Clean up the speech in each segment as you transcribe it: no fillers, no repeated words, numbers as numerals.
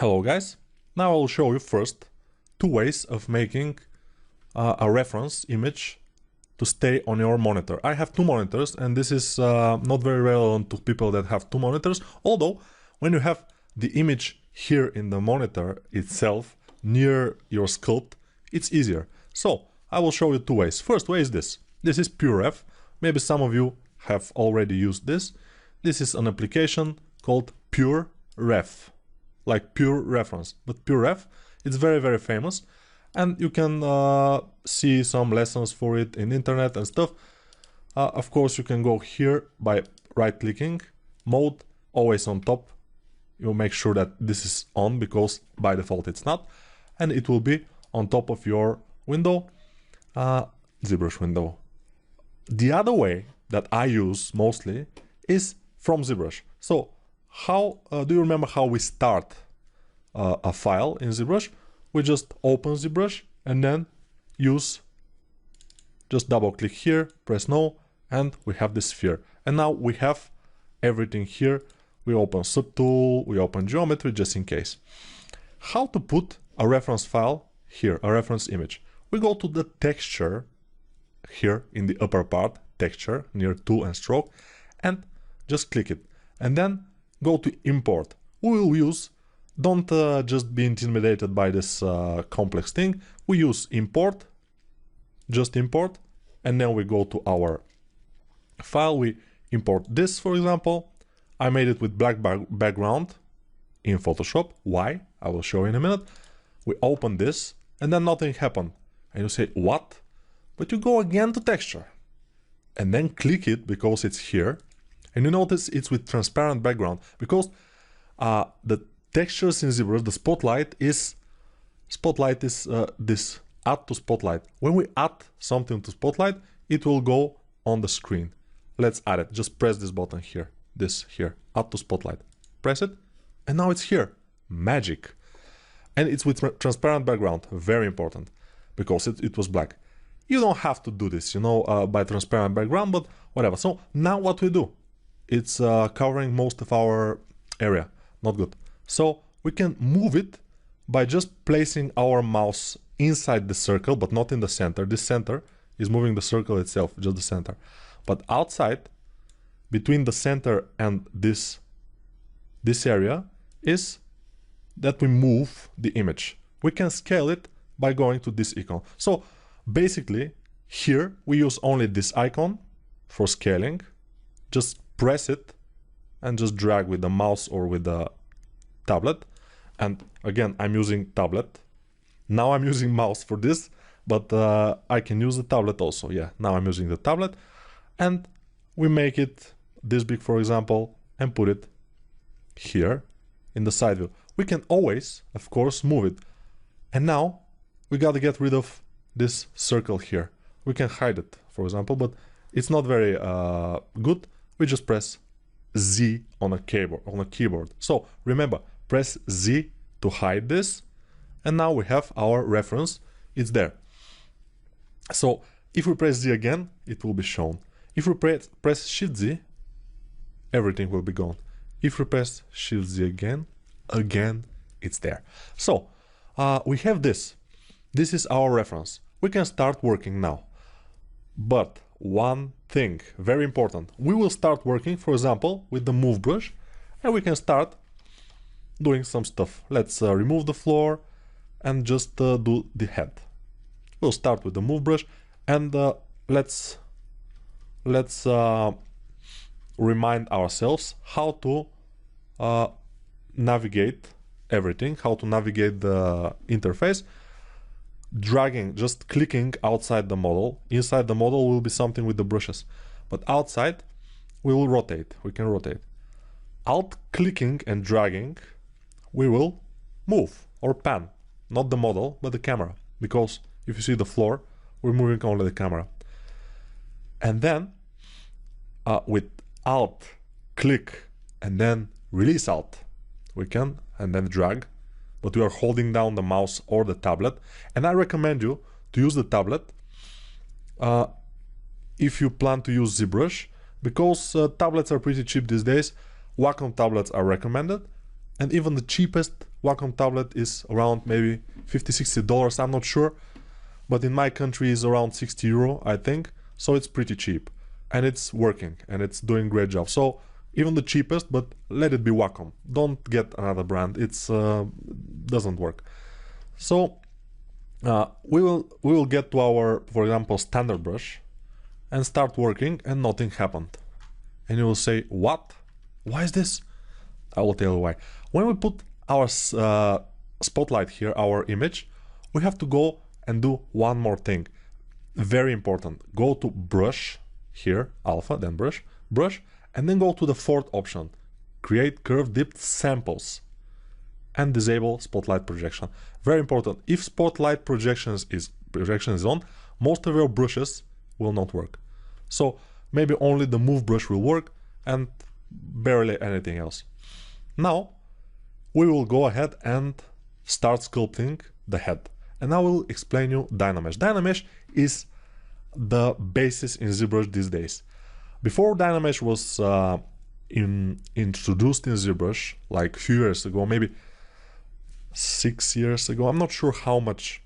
Hello guys, now I will show you first two ways of making a reference image to stay on your monitor. I have two monitors and this is not very relevant to people that have two monitors, although when you have the image here in the monitor itself near your sculpt, it's easier. So I will show you two ways. First way is this. This is PureRef. Maybe some of you have already used this. This is an application called PureRef, like pure reference, but PureRef, it's very, very famous, and you can see some lessons for it in internet and stuff. Of course, you can go here by right-clicking, mode, always on top. You make sure that this is on because by default it's not, and it will be on top of your window, ZBrush window. The other way that I use mostly is from ZBrush. So how do you remember how we start a file in ZBrush? We just open ZBrush and then just double click here, press no, and we have the sphere. And now we have everything here. We open subtool, we open geometry just in case. How to put a reference file here, a reference image? We go to the texture here in the upper part, texture near tool and stroke, and just click it. And then go to import. We will use, don't just be intimidated by this complex thing. We use import, just import, and then we go to our file. We import this, for example. I made it with black background in Photoshop. Why? I will show you in a minute. We open this and then nothing happened. And you say, what? But you go again to texture and then click it because it's here. And you notice it's with transparent background because the textures in ZBrush, the spotlight is this add to spotlight. When we add something to spotlight, it will go on the screen. Let's add it. Just press this button here, this here, add to spotlight. Press it, and now it's here. Magic. And it's with transparent background. Very important because it was black. You don't have to do this, you know, by transparent background, but whatever. So now what we do? It's covering most of our area. Not good. So we can move it by just placing our mouse inside the circle, but not in the center. This center is moving the circle itself, just the center. But outside, between the center and this area, is that we move the image. We can scale it by going to this icon. So basically, here we use only this icon for scaling. Just press it and just drag with the mouse or with the tablet. And again, I'm using tablet. Now I'm using mouse for this, but I can use the tablet also. Yeah, now I'm using the tablet. And we make it this big, for example, and put it here in the side view. We can always, of course, move it. And now we got to get rid of this circle here. We can hide it, for example, but it's not very good. We just press Z on a keyboard. So remember, press Z to hide this, and now we have our reference. It's there. So if we press Z again, it will be shown. If we press Shift Z, everything will be gone. If we press Shift Z again, it's there. So we have this. This is our reference. We can start working now. But one thing, very important, we will start working, for example, with the move brush, and we can start doing some stuff. Let's remove the floor and just do the head. We'll start with the move brush, and let's remind ourselves how to navigate everything, how to navigate the interface. Dragging, just clicking outside the model. Inside the model will be something with the brushes, but outside we will rotate. We can rotate. Alt clicking and dragging, we will move or pan, not the model but the camera, because if you see the floor, we're moving only the camera. And then with Alt click and then release Alt, we can, and then drag, but we are holding down the mouse or the tablet. And I recommend you to use the tablet if you plan to use ZBrush, because tablets are pretty cheap these days. Wacom tablets are recommended, and even the cheapest Wacom tablet is around maybe $50–60, I'm not sure, but in my country is around 60 euro, I think, so it's pretty cheap, and it's working, and it's doing great job. So even the cheapest, but let it be Wacom. Don't get another brand, it's doesn't work. So we will get to our, for example, standard brush and start working, and nothing happened. And you will say, what? Why is this? I will tell you why. When we put our spotlight here, our image, we have to go and do one more thing. Very important. Go to brush here, alpha, then brush, and then go to the fourth option, create curve dipped samples, and disable spotlight projection. Very important. If spotlight projection is on, most of your brushes will not work. So maybe only the move brush will work and barely anything else. Now we will go ahead and start sculpting the head. And I will explain you Dynamesh. Dynamesh is the basis in ZBrush these days. Before Dynamesh was introduced in ZBrush, like a few years ago, maybe 6 years ago, I'm not sure how much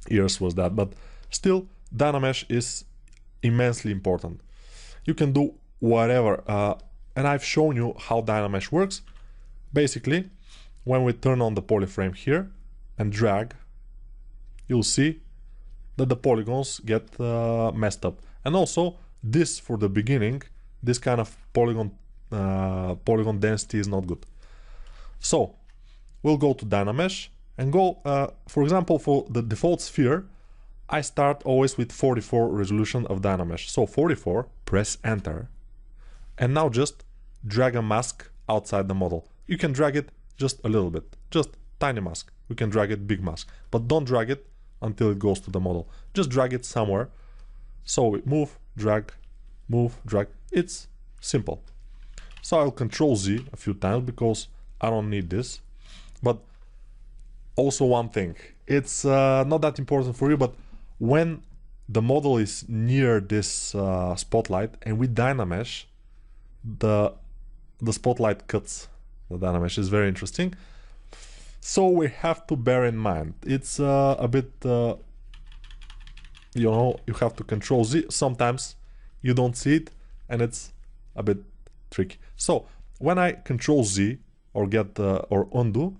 years was that, but still Dynamesh is immensely important. You can do whatever, and I've shown you how Dynamesh works. Basically, when we turn on the polyframe here and drag, you'll see that the polygons get messed up. And also this, for the beginning, this kind of polygon density is not good. So we'll go to Dynamesh and go, for example, for the default sphere, I start always with 44 resolution of Dynamesh. So 44, press enter, and now just drag a mask outside the model. You can drag it just a little bit, just tiny mask. You can drag it big mask, but don't drag it until it goes to the model. Just drag it somewhere. So we move, drag, it's simple. So I'll Control Z a few times because I don't need this. But also one thing, it's not that important for you, but when the model is near this spotlight and with Dynamesh, the spotlight cuts the Dynamesh. Is very interesting. So we have to bear in mind, it's a bit, you know, you have to Control Z. Sometimes you don't see it and it's a bit tricky. So when I Control Z or get or undo,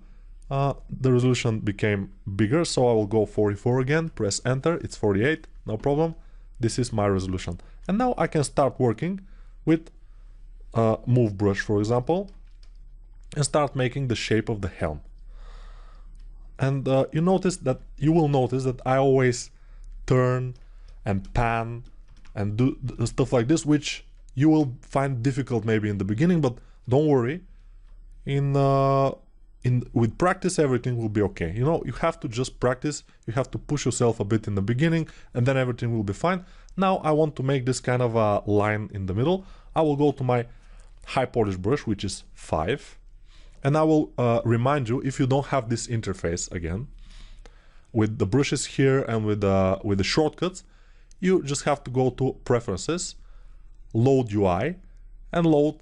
the resolution became bigger. So I will go 44 again, press enter, it's 48, no problem. This is my resolution. And now I can start working with move brush, for example, and start making the shape of the helm. And you will notice that I always turn and pan and do stuff like this, which you will find difficult maybe in the beginning, but don't worry. With practice, everything will be okay. You know, you have to just practice. You have to push yourself a bit in the beginning, and then everything will be fine. Now I want to make this kind of a line in the middle. I will go to my high polish brush, which is 5. And I will remind you, if you don't have this interface again, with the brushes here and with the shortcuts, you just have to go to Preferences, Load UI, and load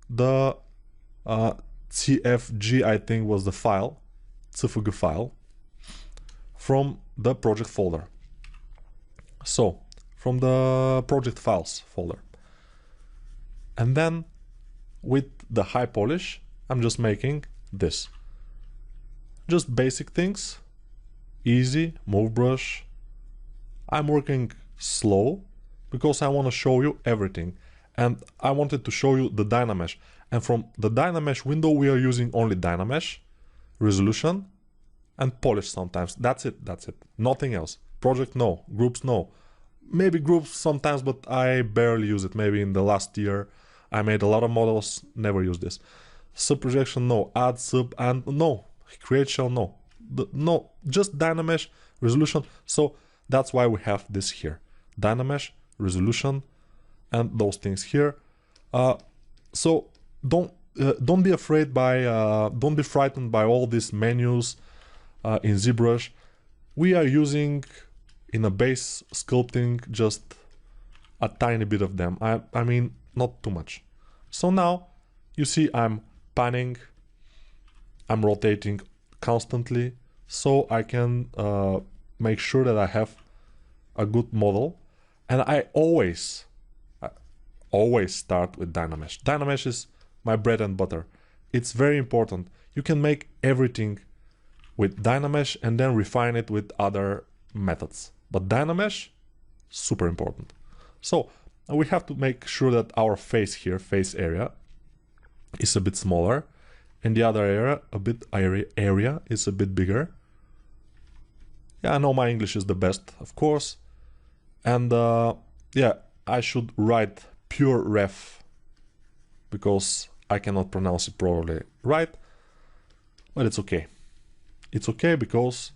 the CFG, I think was the file, CFG file, from the project folder. So, from the project files folder. And then, with the high polish, I'm just making this. Just basic things, easy, move brush. I'm working slow because I want to show you everything. And I wanted to show you the Dynamesh. And from the Dynamesh window, we are using only Dynamesh, resolution, and polish sometimes. That's it, nothing else. Project, no. Groups, no. Maybe groups sometimes, but I barely use it. Maybe in the last year, I made a lot of models, never use this. Sub projection, no. Add sub, and no. Create shell, no. No, just Dynamesh, resolution. So that's why we have this here. Dynamesh, resolution, and those things here. So don't be afraid by, don't be frightened by all these menus in ZBrush. We are using in a base sculpting just a tiny bit of them. I mean, not too much. So now you see I'm panning, I'm rotating constantly so I can make sure that I have a good model. And I always start with Dynamesh. Dynamesh is my bread and butter. It's very important. You can make everything with Dynamesh and then refine it with other methods. But Dynamesh, super important. So we have to make sure that our face here, face area, is a bit smaller, and the other area is a bit bigger. Yeah, I know my English is the best, of course. And yeah, I should write pure ref because I cannot pronounce it properly right, but it's okay. It's okay because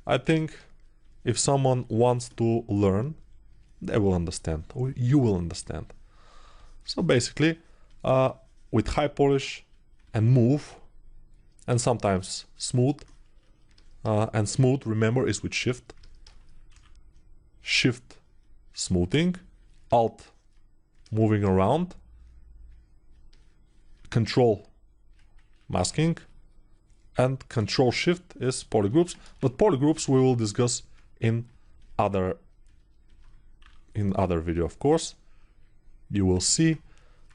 I think if someone wants to learn, they will understand, or you will understand. So basically, with high polish and move, and sometimes smooth, and smooth, remember, is with shift. Shift, smoothing, alt, moving around, control, masking, and control shift is polygroups. But polygroups we will discuss in other video, of course. You will see.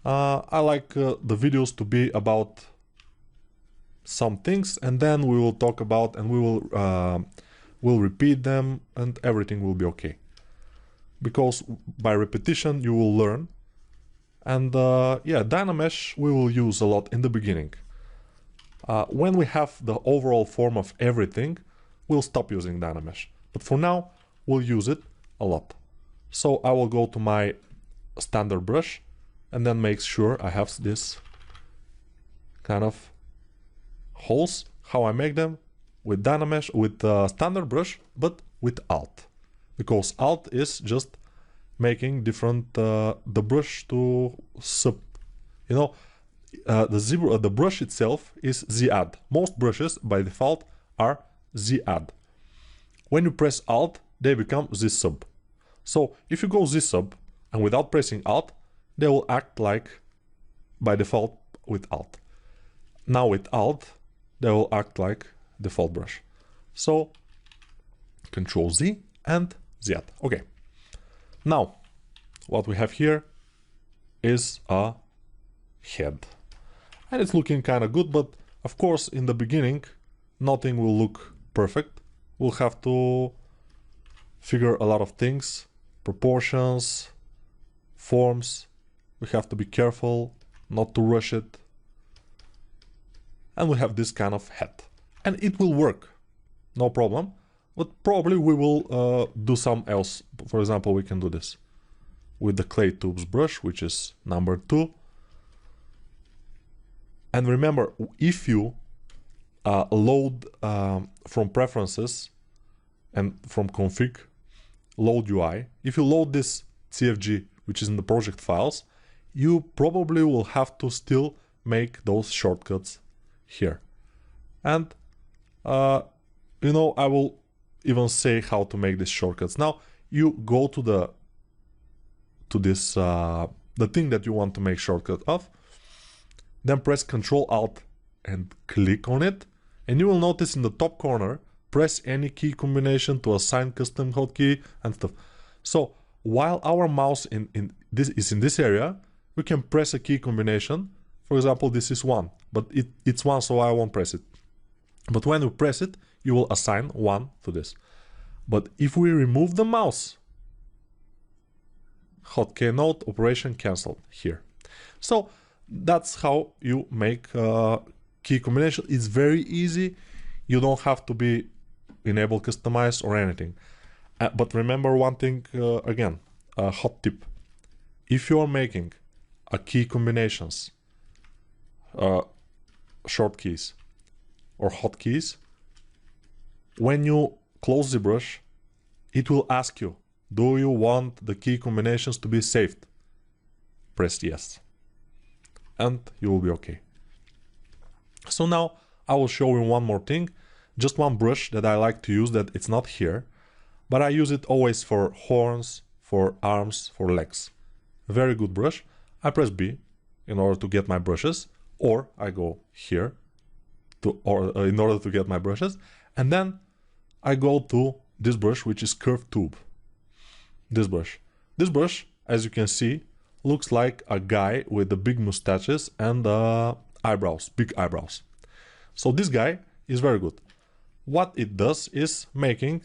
I like the videos to be about some things, and then we will talk about, and we will repeat them, and everything will be okay. Because by repetition you will learn. And yeah, Dynamesh we will use a lot in the beginning. When we have the overall form of everything, we'll stop using Dynamesh. But for now, we'll use it a lot. So I will go to my standard brush and then make sure I have this kind of holes. How I make them? With Dynamesh, with standard brush, but with Alt. Because Alt is just making different the brush to sub. You know, the brush itself is Z-add. Most brushes by default are Z-add. When you press Alt, they become Z-sub. So if you go Z-sub and without pressing Alt, they will act like by default with Alt. Now with Alt, they will act like default brush. So Control Z and Z-add. Okay. Now what we have here is a head. And it's looking kind of good, but of course in the beginning nothing will look perfect. We'll have to figure a lot of things, proportions, forms. We have to be careful not to rush it. And we have this kind of head. And it will work, no problem. But probably we will do something else. For example, we can do this with the clay tubes brush, which is number 2. And remember, if you load from preferences and from config, load UI, if you load this CFG, which is in the project files, you probably will have to still make those shortcuts here. And you know, I will even say how to make these shortcuts. Now you go to the thing that you want to make shortcut of, then press Ctrl Alt and click on it, and you will notice in the top corner, press any key combination to assign custom hotkey and stuff. So while our mouse in this area, we can press a key combination. For example, this is 1, but it's 1, so I won't press it. But when you press it, you will assign 1 to this. But if we remove the mouse, hotkey note, operation cancelled here. So that's how you make key combination. It's very easy. You don't have to be enable customize or anything. But remember one thing again, a hot tip. If you are making a key combinations, short keys or hotkeys, when you close ZBrush, it will ask you, do you want the key combinations to be saved? Press yes. And you will be okay. So now I will show you one more thing. Just one brush that I like to use that it's not here, but I use it always for horns, for arms, for legs. Very good brush. I press B in order to get my brushes, or I go here in order to get my brushes. And then I go to this brush, which is Curve Tube. This brush. This brush, as you can see, looks like a guy with the big mustaches and eyebrows, big eyebrows. So this guy is very good. What it does is making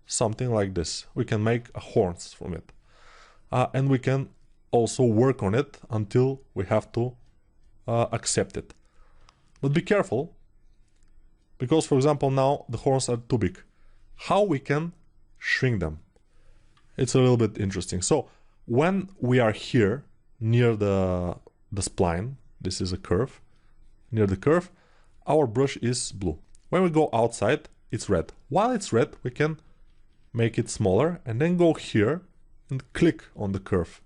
something like this. We can make horns from it. And we can also work on it until we have to accept it. But be careful, because for example now the horns are too big. How we can shrink them? It's a little bit interesting. So when we are here near the spline, this is a curve, near the curve, our brush is blue. When we go outside, it's red. While it's red, we can make it smaller and then go here and click on the curve.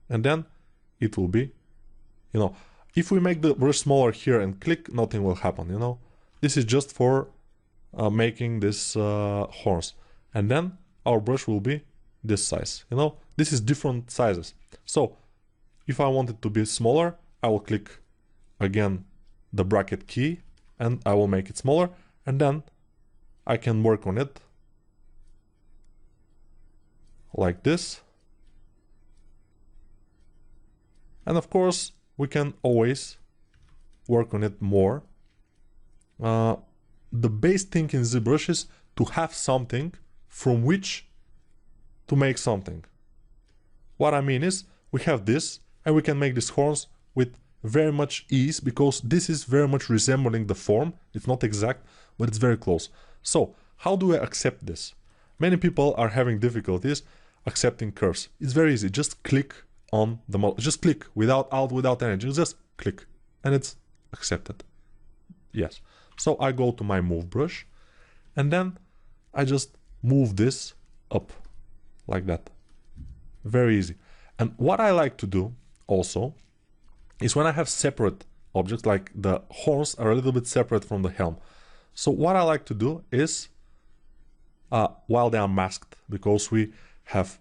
And then it will be, you know, if we make the brush smaller here and click, nothing will happen, you know. This is just for making this horns. And then our brush will be this size, you know. This is different sizes. So if I want it to be smaller, I will click again the bracket key and I will make it smaller. And then I can work on it like this. And of course, we can always work on it more. The base thing in ZBrush is to have something from which to make something. What I mean is, we have this, and we can make these horns with very much ease, because this is very much resembling the form. It's not exact, but it's very close. So, how do I accept this? Many people are having difficulties accepting curves. It's very easy. Just click on the model. Just click without alt, without anything. Just click, and it's accepted. Yes. So I go to my move brush, and then I just move this up like that. Very easy. And what I like to do also is when I have separate objects, like the horns are a little bit separate from the helm. So what I like to do is, while they are masked, because we have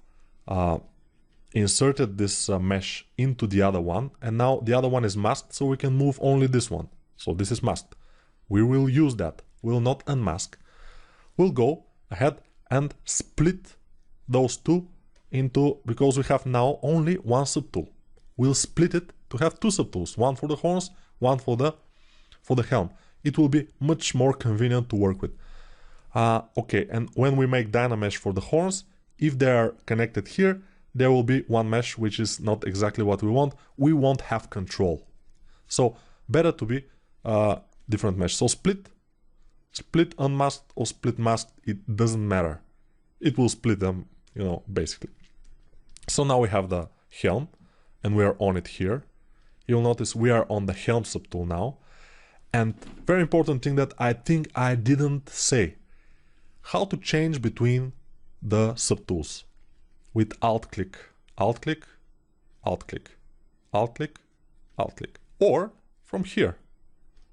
inserted this mesh into the other one, and now the other one is masked, so we can move only this one. So this is masked. We will use that. We will not unmask. We'll go ahead and split those two into, because we have now only one subtool. We'll split it to have two subtools, one for the horns, one for the helm. It will be much more convenient to work with. Okay, and when we make Dynamesh for the horns, if they are connected here, there will be one mesh which is not exactly what we want. We won't have control. So better to be different mesh. So split unmasked or split masked, it doesn't matter. It will split them, you know, basically. So now we have the helm, and we are on it here. You'll notice we are on the helm subtool now. And very important thing that I think I didn't say, how to change between the subtools with alt click, alt click, alt click, alt click, alt click, or from here.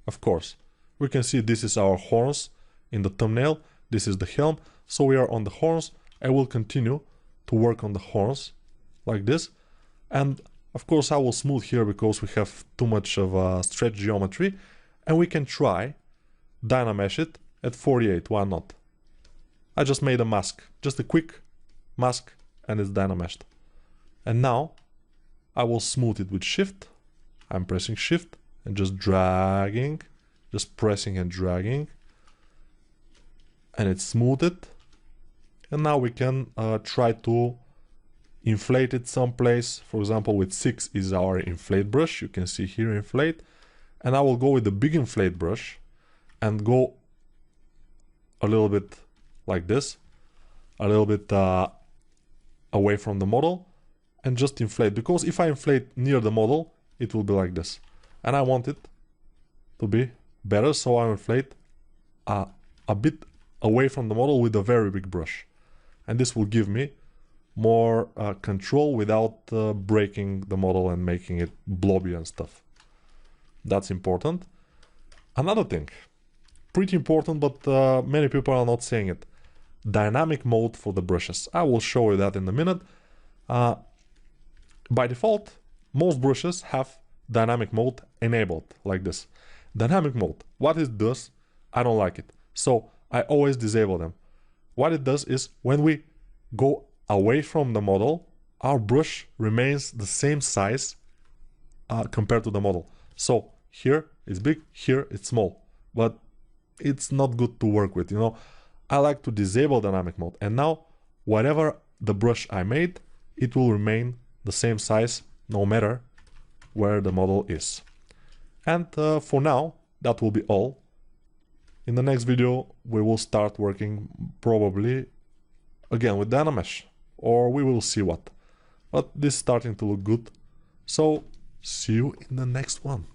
Of course, we can see this is our horns in the thumbnail. This is the helm. So we are on the horns. I will continue to work on the horns like this. And of course, I will smooth here because we have too much of a stretch geometry. And we can try Dynamesh it at 48. Why not? I just made a mask, just a quick mask, and it's Dynameshed. And now I will smooth it with Shift. I'm pressing Shift and just dragging, just pressing and dragging, and it's smoothed. And now we can try to inflate it someplace. For example, with 6 is our inflate brush. You can see here inflate. And I will go with the big inflate brush and go a little bit like this, a little bit away from the model, and just inflate. Because if I inflate near the model, it will be like this. And I want it to be better, so I inflate a bit away from the model with a very big brush. And this will give me more control without breaking the model and making it blobby and stuff. That's important. Another thing, pretty important, but many people are not saying it. Dynamic mode for the brushes. I will show you that in a minute. By default, most brushes have dynamic mode enabled like this. Dynamic mode, what it does, I don't like it. So I always disable them. What it does is when we go away from the model, our brush remains the same size compared to the model. So here it's big, here it's small, but it's not good to work with, you know. I like to disable dynamic mode, and now whatever the brush I made, it will remain the same size no matter where the model is. And for now, that will be all. In the next video, we will start working probably again with Dynamesh, or we will see what. But this is starting to look good. So see you in the next one.